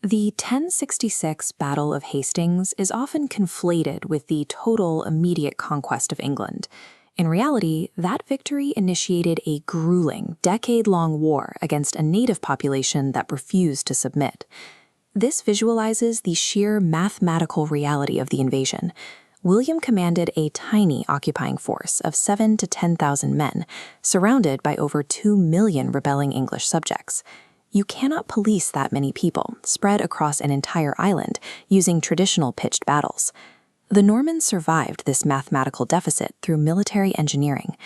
The 1066 Battle of Hastings is often conflated with the total immediate conquest of England. In reality, that victory initiated a grueling, decade-long war against a native population that refused to submit. This visualizes the sheer mathematical reality of the invasion. William commanded a tiny occupying force of 7,000 to 10,000 men, surrounded by over 2 million rebelling English subjects. You cannot police that many people, spread across an entire island, using traditional pitched battles. The Normans survived this mathematical deficit through military engineering.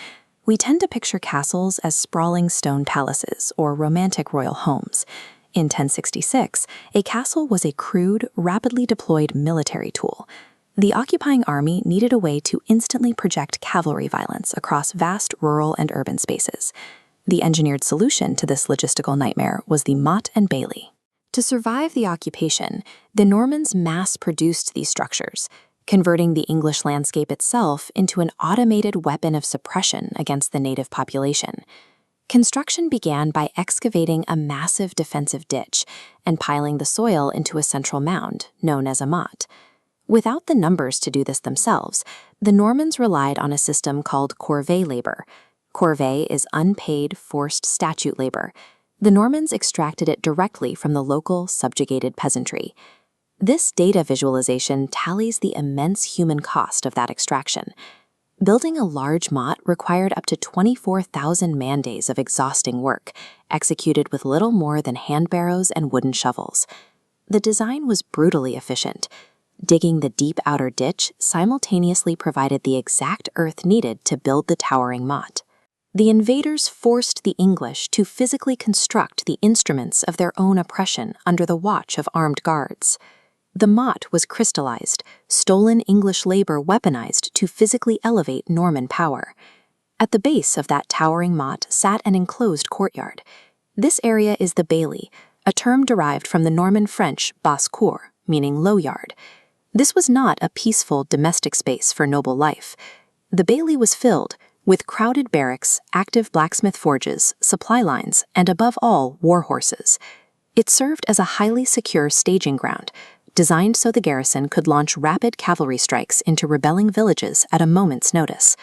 We tend to picture castles as sprawling stone palaces or romantic royal homes. In 1066, a castle was a crude, rapidly deployed military tool. The occupying army needed a way to instantly project cavalry violence across vast rural and urban spaces. The engineered solution to this logistical nightmare was the Motte-and-Bailey. To survive the occupation, the Normans mass-produced these structures, converting the English landscape itself into an automated weapon of suppression against the native population. Construction began by excavating a massive defensive ditch and piling the soil into a central mound, known as a motte. Without the numbers to do this themselves, the Normans relied on a system called corvée labor. Corvée is unpaid, forced statute labor. The Normans extracted it directly from the local, subjugated peasantry. This data visualization tallies the immense human cost of that extraction. Building a large motte required up to 24,000 man-days of exhausting work, executed with little more than hand barrows and wooden shovels. The design was brutally efficient. Digging the deep outer ditch simultaneously provided the exact earth needed to build the towering motte. The invaders forced the English to physically construct the instruments of their own oppression under the watch of armed guards. The motte was crystallized, stolen English labor weaponized to physically elevate Norman power. At the base of that towering motte sat an enclosed courtyard. This area is the bailey, a term derived from the Norman French basse-cour, meaning low yard. This was not a peaceful domestic space for noble life. The bailey was filled with crowded barracks, active blacksmith forges, supply lines, and above all, war horses. It served as a highly secure staging ground, designed so the garrison could launch rapid cavalry strikes into rebelling villages at a moment's notice.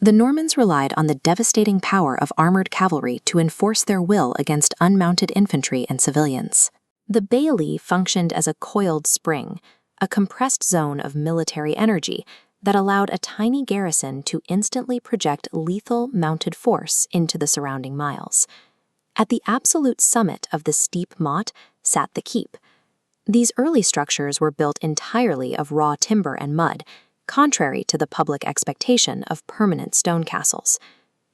The Normans relied on the devastating power of armored cavalry to enforce their will against unmounted infantry and civilians. The bailey functioned as a coiled spring, a compressed zone of military energy that allowed a tiny garrison to instantly project lethal mounted force into the surrounding miles. At the absolute summit of the steep motte sat the keep. These early structures were built entirely of raw timber and mud, contrary to the public expectation of permanent stone castles.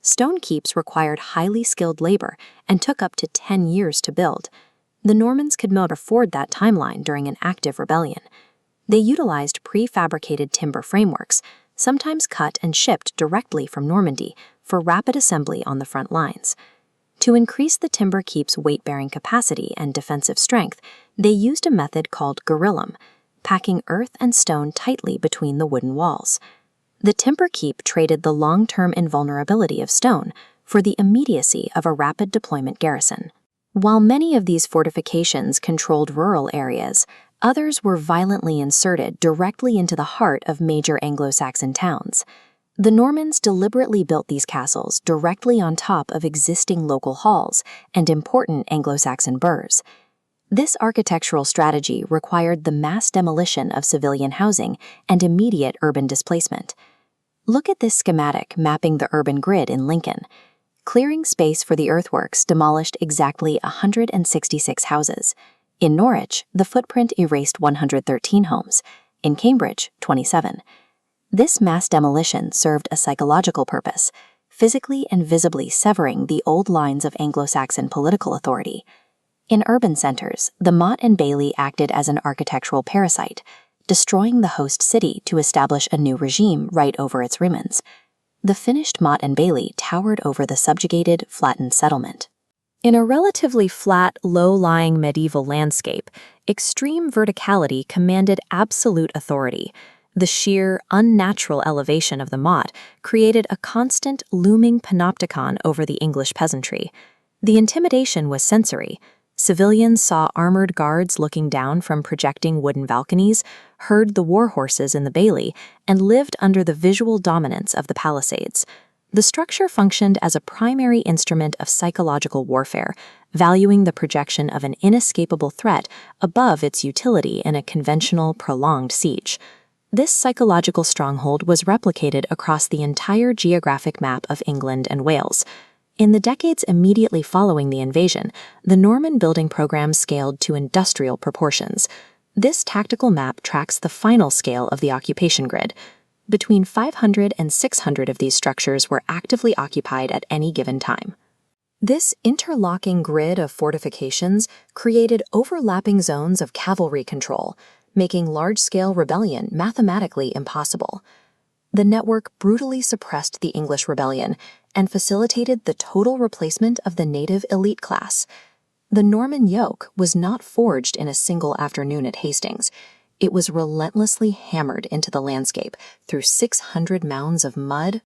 Stone keeps required highly skilled labor and took up to 10 years to build. The Normans could not afford that timeline during an active rebellion. They utilized pre-fabricated timber frameworks, sometimes cut and shipped directly from Normandy, for rapid assembly on the front lines. To increase the timber keep's weight-bearing capacity and defensive strength, they used a method called guerillum, packing earth and stone tightly between the wooden walls. The timber keep traded the long-term invulnerability of stone for the immediacy of a rapid deployment garrison. While many of these fortifications controlled rural areas, others were violently inserted directly into the heart of major Anglo-Saxon towns. The Normans deliberately built these castles directly on top of existing local halls and important Anglo-Saxon burhs. This architectural strategy required the mass demolition of civilian housing and immediate urban displacement. Look at this schematic mapping the urban grid in Lincoln. Clearing space for the earthworks demolished exactly 166 houses. In Norwich, the footprint erased 113 homes. In Cambridge, 27. This mass demolition served a psychological purpose, physically and visibly severing the old lines of Anglo-Saxon political authority. In urban centers, the Motte-and-Bailey acted as an architectural parasite, destroying the host city to establish a new regime right over its ruins. The finished Motte-and-Bailey towered over the subjugated, flattened settlement. In a relatively flat, low-lying medieval landscape, extreme verticality commanded absolute authority. The sheer, unnatural elevation of the motte created a constant, looming panopticon over the English peasantry. The intimidation was sensory. Civilians saw armored guards looking down from projecting wooden balconies, heard the war horses in the bailey, and lived under the visual dominance of the palisades. The structure functioned as a primary instrument of psychological warfare, valuing the projection of an inescapable threat above its utility in a conventional, prolonged siege. This psychological stronghold was replicated across the entire geographic map of England and Wales. In the decades immediately following the invasion, the Norman building program scaled to industrial proportions. This tactical map tracks the final scale of the occupation grid. Between 500 and 600 of these structures were actively occupied at any given time. This interlocking grid of fortifications created overlapping zones of cavalry control, making large-scale rebellion mathematically impossible. The network brutally suppressed the English rebellion and facilitated the total replacement of the native elite class. The Norman yoke was not forged in a single afternoon at Hastings. It was relentlessly hammered into the landscape through 600 mounds of mud,